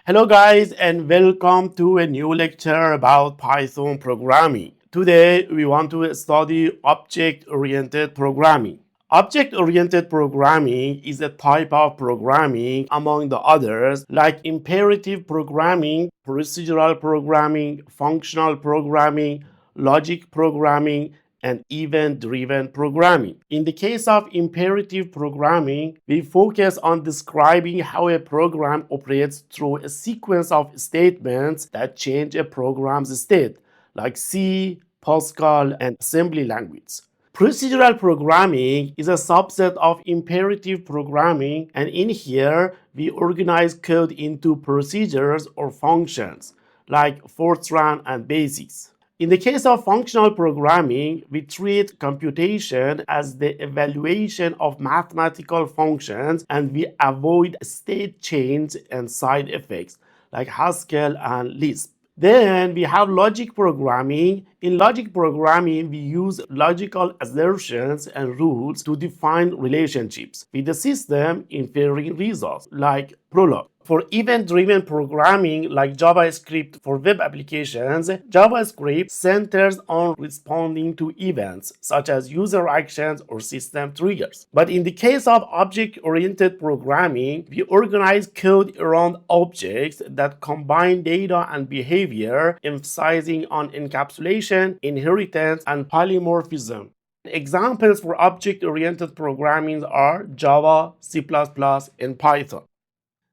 Hello guys and welcome to a new lecture about Python programming. Today we want to study object-oriented programming. Object-oriented programming is a type of programming among the others like imperative programming, procedural programming, functional programming, logic programming, and event-driven programming. In the case of imperative programming, we focus on describing how a program operates through a sequence of statements that change a program's state, like C, Pascal, and assembly language. Procedural programming is a subset of imperative programming, and in here we organize code into procedures or functions like Fortran and basics. In the case of functional programming, we treat computation as the evaluation of mathematical functions and we avoid state change and side effects like Haskell and Lisp. Then we have logic programming. In logic programming, we use logical assertions and rules to define relationships with the system inferring results, like Prolog. For event-driven programming like JavaScript for web applications, JavaScript centers on responding to events such as user actions or system triggers. But in the case of object-oriented programming, we organize code around objects that combine data and behavior, emphasizing on encapsulation, inheritance, and polymorphism. Examples for object-oriented programming are Java, C++, and Python.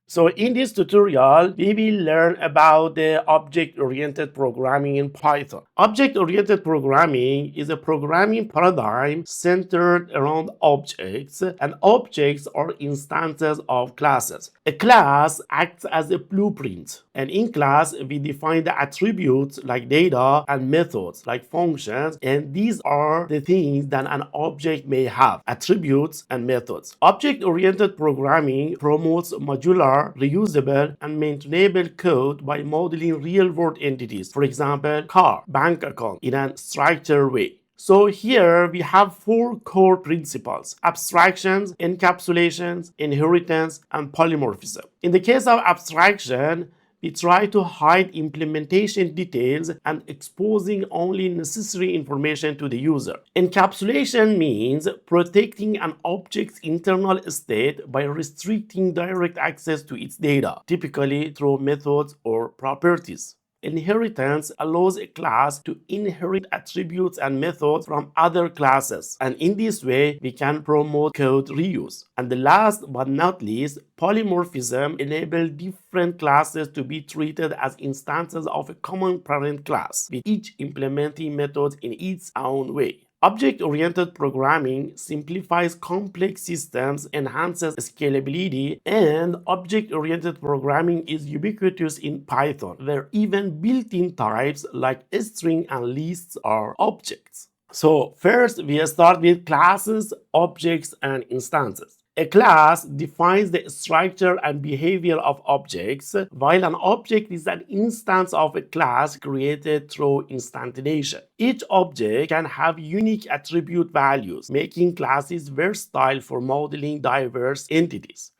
So in this tutorial, we will learn about the object-oriented programming in Python. Object-oriented programming is a programming paradigm centered around objects, and objects are instances of classes. A class acts as a blueprint, and in class, we define the attributes like data and methods like functions, and these are the things that an object may have, attributes and methods. Object-oriented programming promotes modular, reusable, and maintainable code by modeling real-world entities, for example, car, bank account, in a structured way. So here we have four core principles: abstractions, encapsulations, inheritance, and polymorphism. In the case of abstraction, we try to hide implementation details and exposing only necessary information to the user. Encapsulation means protecting an object's internal state by restricting direct access to its data, typically through methods or properties. Inheritance allows a class to inherit attributes and methods from other classes, and in this way we can promote code reuse. And the last but not least, polymorphism enables different classes to be treated as instances of a common parent class, with each implementing methods in its own way. Object-oriented programming simplifies complex systems, enhances scalability, and object-oriented programming is ubiquitous in Python, where even built-in types like string and lists are objects. So first, we start with classes, objects, and instances. A class defines the structure and behavior of objects, while an object is an instance of a class created through instantiation. Each object can have unique attribute values, making classes versatile for modeling diverse entities.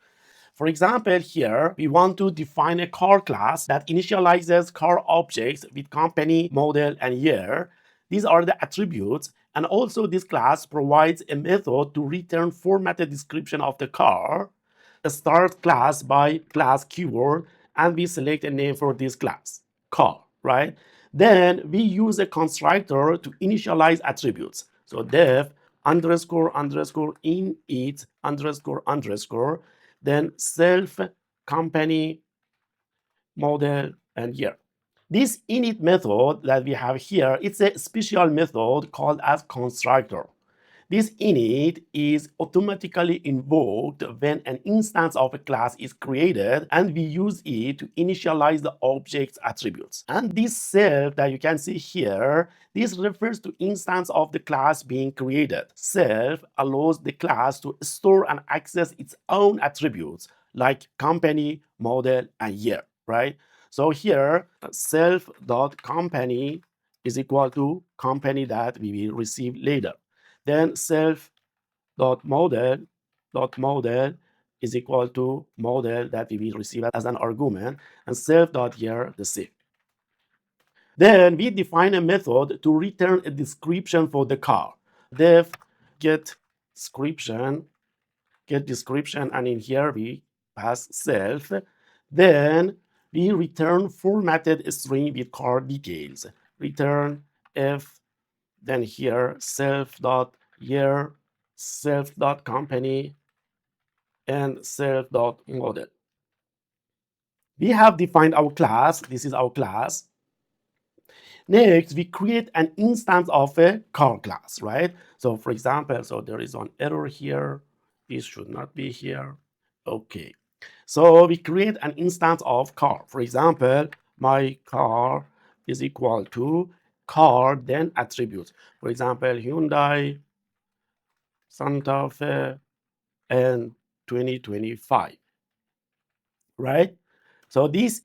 For example, here we want to define a car class that initializes car objects with company, model, and year. These are the attributes, and also this class provides a method to return formatted description of the car. Start class by class keyword, and we select a name for this class, car, right? Then we use a constructor to initialize attributes. So def underscore underscore init underscore underscore, then self, company, model, and year. This init method that we have here, it's a special method called as constructor. This init is automatically invoked when an instance of a class is created, and we use it to initialize the object's attributes. And this self that you can see here, this refers to instance of the class being created. Self allows the class to store and access its own attributes like company, model, and year, right? So here, self.company is equal to company that we will receive later. Then self.model is equal to model that we will receive as an argument, and self.year the same. Then we define a method to return a description for the car. Def get description, and in here we pass self. Then we return formatted string with car details. Return f, then here self dot year, self dot company, and self dot model. We have defined our class. This is our class. Next, we create an instance of a car class, right? So for example, so there is an error here. This should not be here. Okay. So we create an instance of car. For example, my car is equal to car, then attributes. For example, Hyundai, Santa Fe, and 2025, right? So this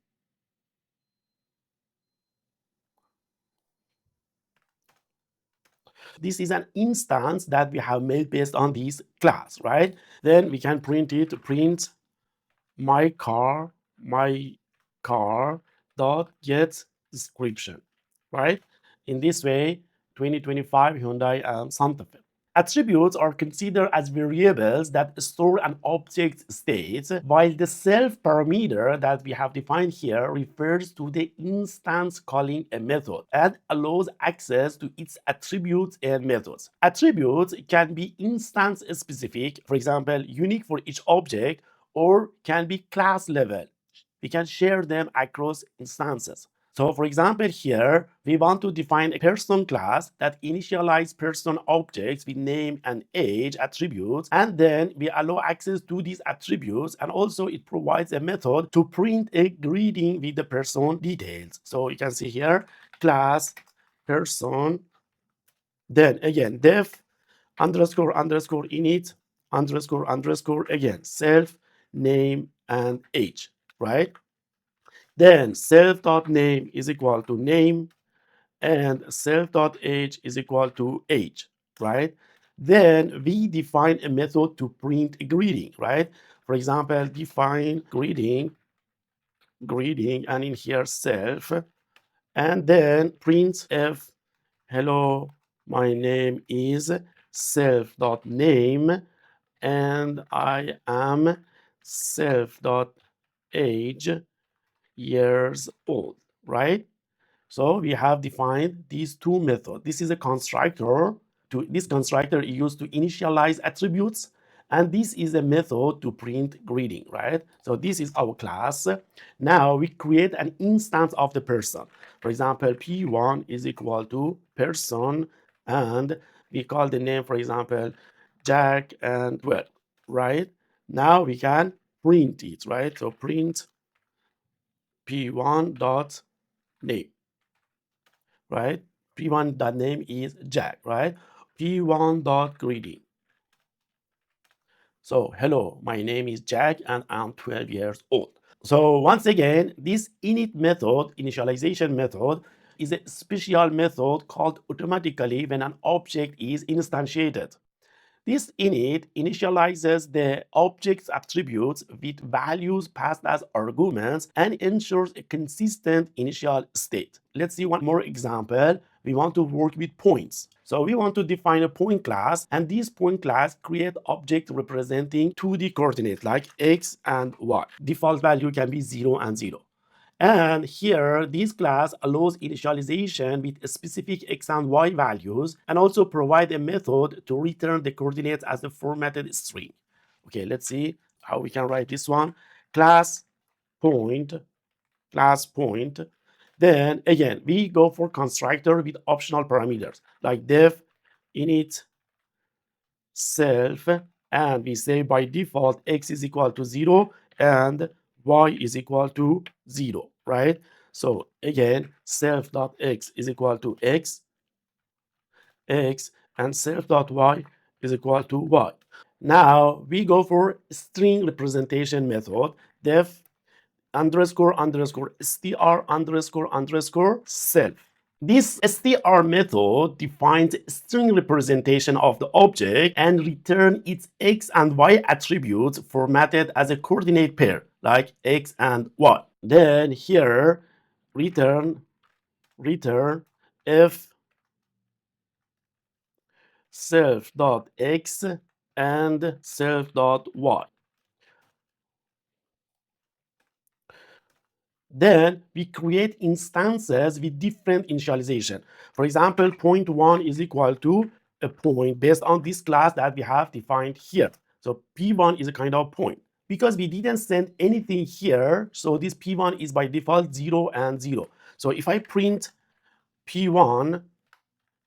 is an instance that we have made based on this class, right? Then we can print it, print my car dot get description, right? In this way, 2025 Hyundai and Santa Fe. Attributes are considered as variables that store an object state, while the self parameter that we have defined here refers to the instance calling a method and allows access to its attributes and methods. Attributes can be instance specific, for example, unique for each object, or can be class level. We can share them across instances. So for example, here we want to define a person class that initializes person objects with name and age attributes, and then we allow access to these attributes, and also it provides a method to print a greeting with the person details. So you can see here class person, then again def underscore underscore init underscore underscore again self name and age, right? Then self.name is equal to name, and self.age is equal to age, right? Then we define a method to print a greeting, right? For example, define greeting, and in here self, and then print f, hello, my name is self.name, and I am self.age years old, right? So we have defined these two methods. This is a constructor. This constructor is used to initialize attributes, and this is a method to print greeting, right? So this is our class. Now we create an instance of the person. For example, P1 is equal to person, and we call the name, for example, Jack and well, right? Now we can print it, right? So print P1 dot name, right? P1 dot name is Jack, right? P1 dot greeting. So hello, my name is Jack and I'm 12 years old. So once again, this init method, initialization method, is a special method called automatically when an object is instantiated. This init initializes the object's attributes with values passed as arguments and ensures a consistent initial state. Let's see one more example. We want to work with points. So we want to define a point class, and this point class create object representing 2D coordinates like x and y. Default value can be 0 and 0. And here, this class allows initialization with specific x and y values, and also provide a method to return the coordinates as a formatted string. Okay, let's see how we can write this one. Class point, class point. Then again, we go for constructor with optional parameters like def, init, self, and we say by default x is equal to 0 and y is equal to 0, right? So again, self.x is equal to x, and self.y is equal to y. Now we go for string representation method, def underscore underscore str underscore underscore self. This str method defines string representation of the object and return its x and y attributes formatted as a coordinate pair, like x and y. Then here, return if self.x and self.y. Then we create instances with different initialization. For example, point 1 is equal to a point based on this class that we have defined here. So P1 is a kind of point. Because we didn't send anything here, so this P1 is by default 0 and 0. So if I print P1,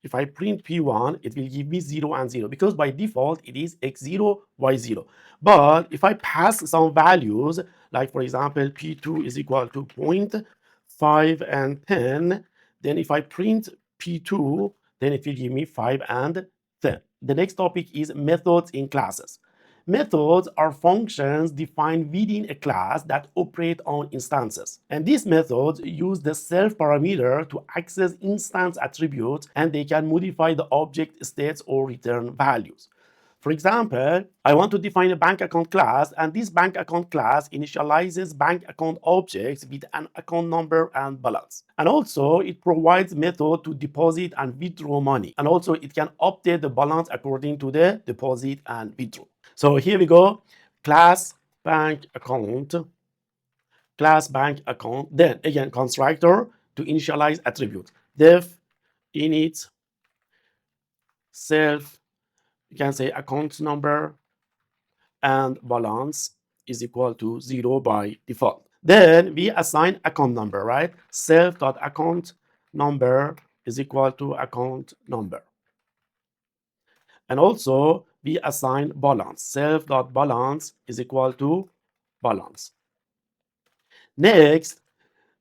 if I print P1, it will give me 0 and 0 because by default it is x0, y0. But if I pass some values, like for example, P2 is equal to 0.5 and 10, then if I print P2, then it will give me 5 and 10. The next topic is methods in classes. Methods are functions defined within a class that operate on instances. And these methods use the self parameter to access instance attributes, and they can modify the object states or return values. For example, I want to define a bank account class, and this bank account class initializes bank account objects with an account number and balance. And also, it provides method to deposit and withdraw money. And also, it can update the balance according to the deposit and withdraw. So here we go, class bank account, then again constructor to initialize attribute, def init self, you can say account number and balance is equal to 0 by default. Then we assign account number, right? Self.account number is equal to account number. And also we assign balance. Self.balance is equal to balance. Next,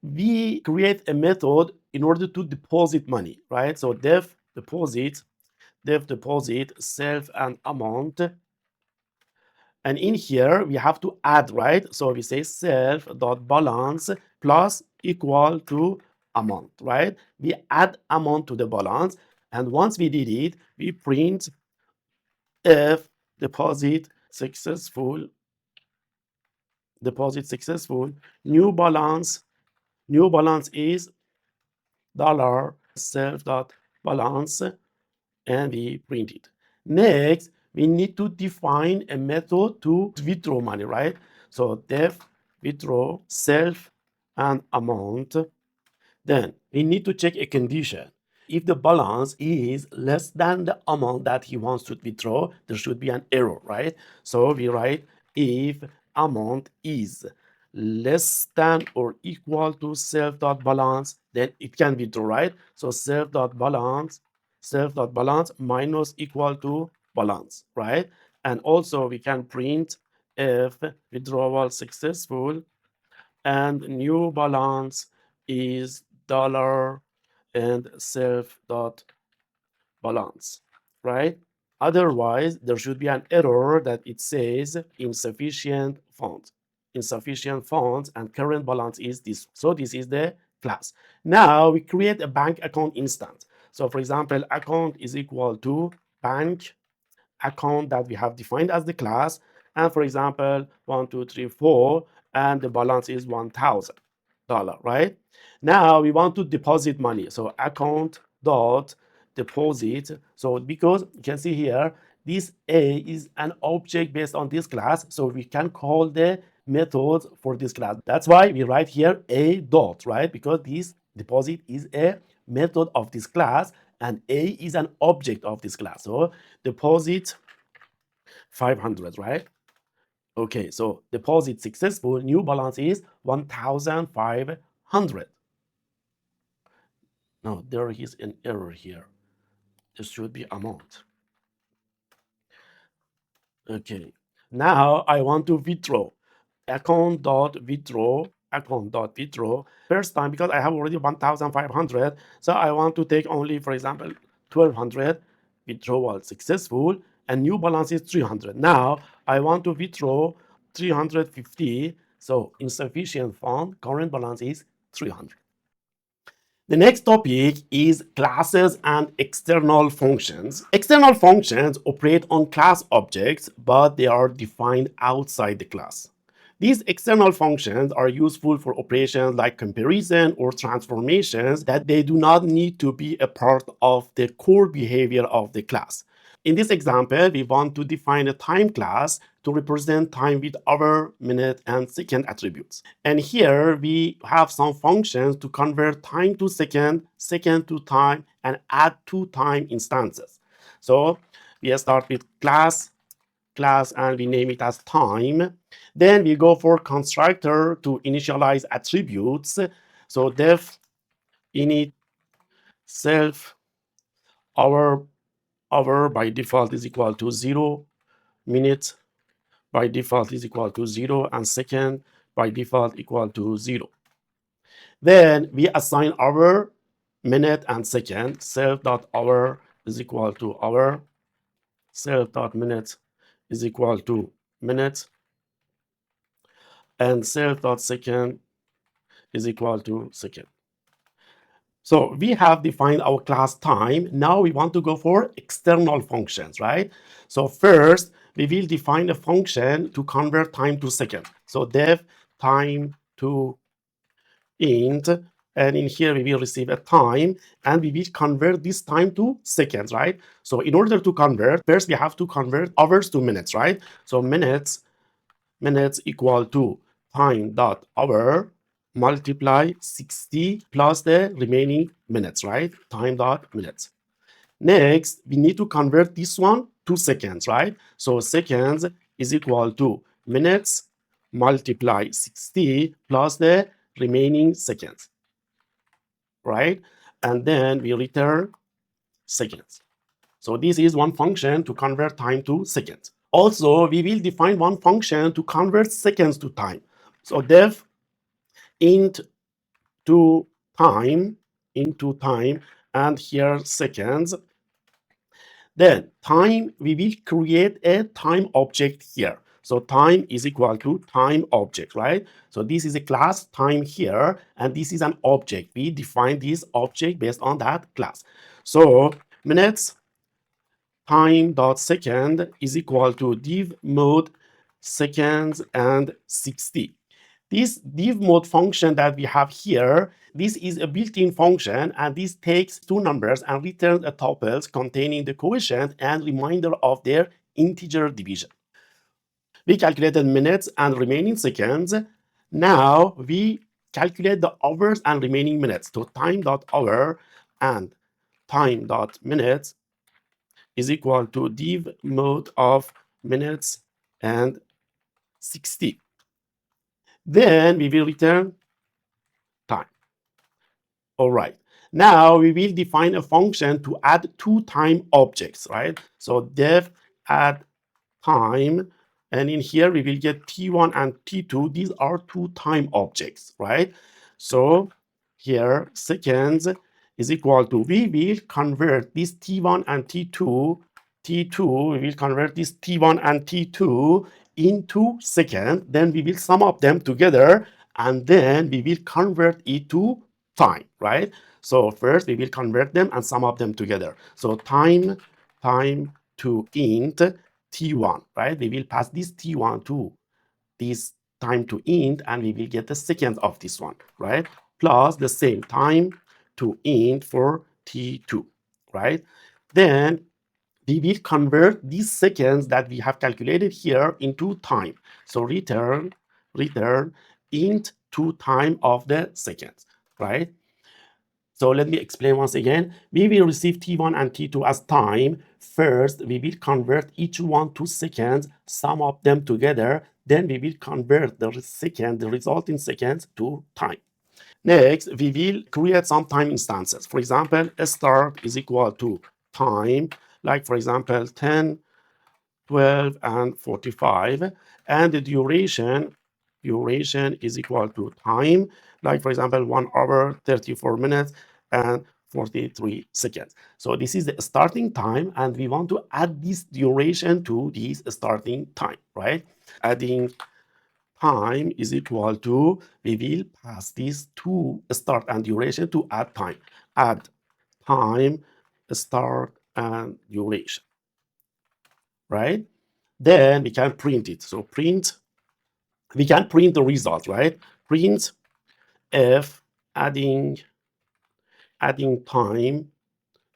we create a method in order to deposit money, right? So def deposit self and amount. And in here, we have to add, right? So we say self.balance plus equal to amount, right? We add amount to the balance. And once we did it, we print if deposit successful, new balance is dollar self dot balance, and we print it. Next, we need to define a method to withdraw money, right? So def withdraw self and amount. Then we need to check a condition. If the balance is less than the amount that he wants to withdraw, there should be an error, right? So we write if amount is less than or equal to self.balance, then it can withdraw, right? So self.balance minus equal to balance, right? And also we can print if withdrawal successful and new balance is dollar and self dot balance, right? Otherwise, there should be an error that it says insufficient funds. Insufficient funds and current balance is this. So this is the class. Now we create a bank account instance. So for example, account is equal to bank account that we have defined as the class. And for example, 1, 2, 3, 4, and the balance is $1,000, right? Now we want to deposit money. So account dot deposit. So because you can see here, this A is an object based on this class. So we can call the method for this class. That's why we write here A dot, right? Because this deposit is a method of this class and A is an object of this class. So deposit 500, right? Okay, so deposit successful, new balance is 1,500. Now there is an error here. This should be amount. Okay, now I want to withdraw. Account.withdraw. First time, because I have already 1,500, so I want to take only, for example, 1,200. Withdrawal successful, and new balance is 300. Now I want to withdraw 350. So insufficient fund, current balance is 300. The next topic is classes and external functions. External functions operate on class objects, but they are defined outside the class. These external functions are useful for operations like comparison or transformations that they do not need to be a part of the core behavior of the class. In this example, we want to define a time class to represent time with hour, minute, and second attributes. And here we have some functions to convert time to second, second to time, and add two time instances. So we start with class, and we name it as time. Then we go for constructor to initialize attributes. So def init self hour, by default is equal to 0, minute by default is equal to 0, and second by default equal to 0. Then we assign hour, minute, and second. Self.hour is equal to hour, self.minute is equal to minute, and self.second is equal to second. So we have defined our class time. Now we want to go for external functions, right? So first, we will define a function to convert time to second. So def time to int, and in here we will receive a time, and we will convert this time to seconds, right? So in order to convert, first we have to convert hours to minutes, right? So minutes equal to time dot hour multiply 60 plus the remaining minutes, right? Time dot minutes. Next, we need to convert this one to seconds, right? So seconds is equal to minutes multiply 60 plus the remaining seconds, right? And then we return seconds. So this is one function to convert time to seconds. Also, we will define one function to convert seconds to time. So def int to time, and here seconds. Then time, we will create a time object here. So time is equal to time object, right? So this is a class time here, and this is an object. We define this object based on that class. So minutes time dot second is equal to div mode seconds and 60. This div mode function that we have here, this is a built-in function, and this takes two numbers and returns a tuples containing the coefficient and remainder of their integer division. We calculated minutes and remaining seconds. Now we calculate the hours and remaining minutes. So time dot hour and time dot minutes is equal to div mode of minutes and 60. Then we will return time. All right. Now we will define a function to add two time objects, right? So def add time, and in here we will get t1 and t2. These are two time objects, right? So here seconds is equal to, we will convert this t1 and t2, we will convert this t1 and t2 into second. Then we will sum up them together, and then we will convert it to time, right? So first we will convert them and sum up them together. So time to int t1, right? We will pass this t1 to this time to int, and we will get the second of this one, right? Plus the same time to int for t2, right? Then we will convert these seconds that we have calculated here into time. So return int to time of the seconds, right? So let me explain once again. We will receive t1 and t2 as time. First, we will convert each one to seconds, sum up them together. Then we will convert the resulting seconds to time. Next, we will create some time instances. For example, a start is equal to time, like for example, 10, 12, and 45. And the duration is equal to time, like for example, 1 hour, 34 minutes, and 43 seconds. So this is the starting time, and we want to add this duration to this starting time, right? Adding time is equal to, we will pass this to start and duration to add time. Add time, start and duration, right? Then we can print it. So print, we can print the result, right? Print if adding time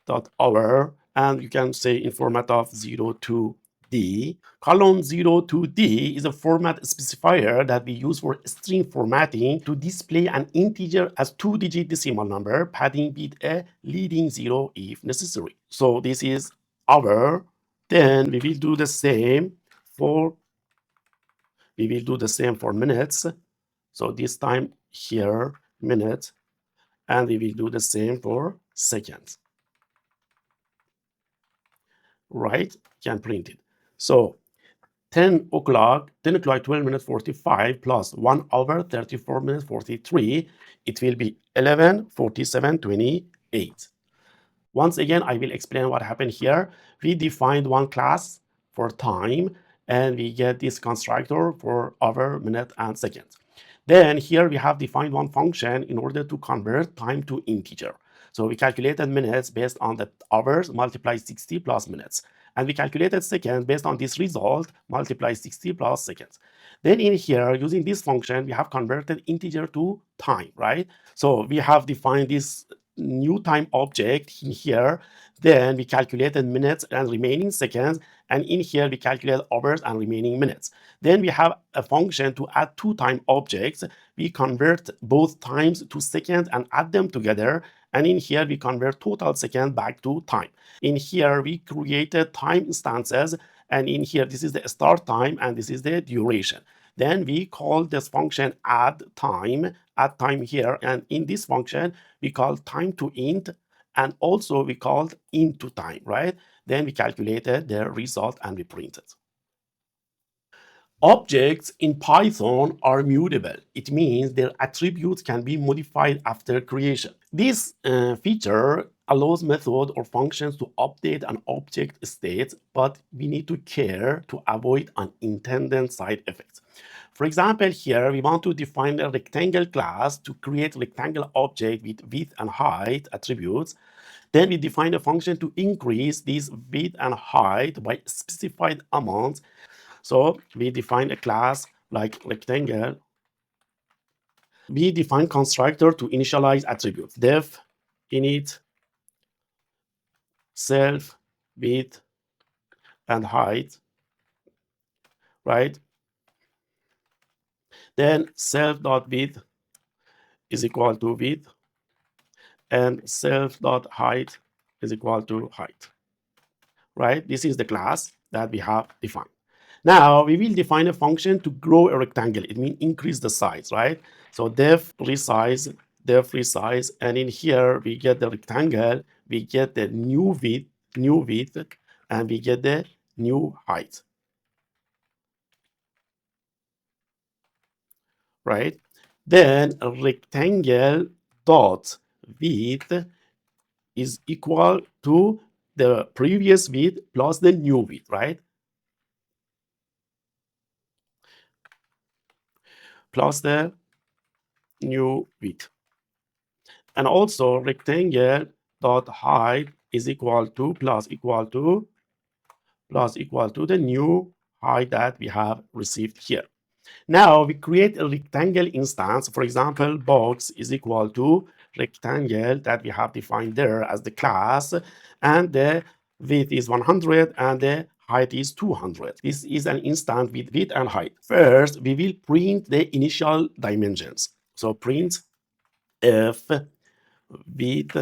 dot hour, and you can say in format of 0 to D. Column 0 to D is a format specifier that we use for string formatting to display an integer as two-digit decimal number, padding with a leading 0 if necessary. So this is hour. Then we will do the same for minutes. So this time here minutes, and we will do the same for seconds. Right? Can print it. So 10 o'clock, 12 minutes 45 plus 1 hour 34 minutes 43, it will be 11:47:28. Once again, I will explain what happened here. We defined one class for time, and we get this constructor for hour, minute, and second. Then here we have defined one function in order to convert time to integer. So we calculated minutes based on the hours, multiply 60 plus minutes. And we calculated seconds based on this result, multiply 60 plus seconds. Then in here, using this function, we have converted integer to time, right? So we have defined this new time object in here. Then we calculated minutes and remaining seconds. And in here, we calculate hours and remaining minutes. Then we have a function to add two time objects. We convert both times to seconds and add them together. And in here, we convert total second back to time. In here, we created time instances. And in here, this is the start time and this is the duration. Then we call this function add time here. And in this function, we call time to int, and also we called into time, right? Then we calculated the result and we printed. Objects in Python are mutable. It means their attributes can be modified after creation. This feature allows methods or functions to update an object state, but we need to care to avoid unintended side effects. For example, here we want to define a rectangle class to create rectangle object with width and height attributes. Then we define a function to increase this width and height by specified amounts. So we define a class like rectangle. We define constructor to initialize attributes. Def init self width and height, right? Then self.width is equal to width, and self.height is equal to height, right? This is the class that we have defined. Now we will define a function to grow a rectangle. It means increase the size, right? So def resize, and in here we get the rectangle, we get the new width, and we get the new height, right? Then a rectangle dot width is equal to the previous width plus the new width, right? Plus the new width. And also rectangle dot height is equal to plus equal to the new height that we have received here. Now we create a rectangle instance. For example, box is equal to rectangle that we have defined there as the class, and the width is 100 and the height is 200. This is an instance with width and height. First, we will print the initial dimensions. So print if width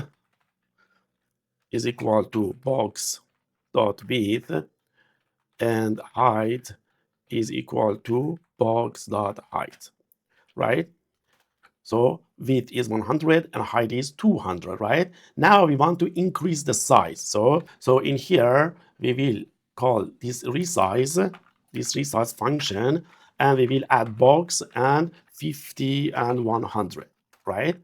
is equal to box dot width and height is equal to box dot height, right? So width is 100 and height is 200, right? Now we want to increase the size. So in here we will call this resize function, and we will add box and 50 and 100, right?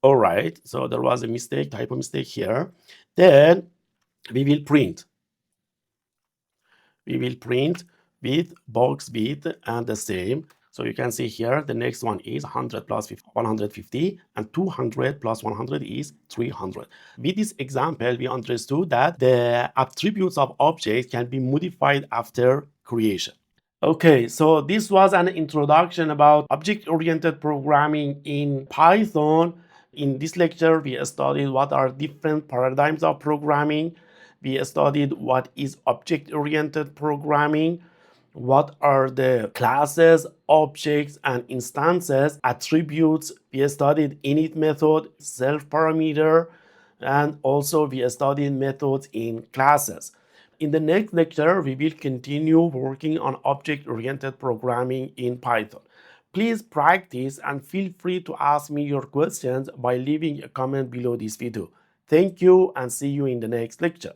All right, so there was a mistake, typo mistake here. Then we will print. We will print with box bit and the same. So you can see here, the next one is 100 plus 150, and 200 plus 100 is 300. With this example, we understood that the attributes of objects can be modified after creation. Okay, so this was an introduction about object-oriented programming in Python. In this lecture, we studied what are different paradigms of programming. We studied what is object-oriented programming, what are the classes, objects, and instances, attributes. We studied init method, self parameter, and also we studied methods in classes. In the next lecture, we will continue working on object-oriented programming in Python. Please practice and feel free to ask me your questions by leaving a comment below this video. Thank you and see you in the next lecture.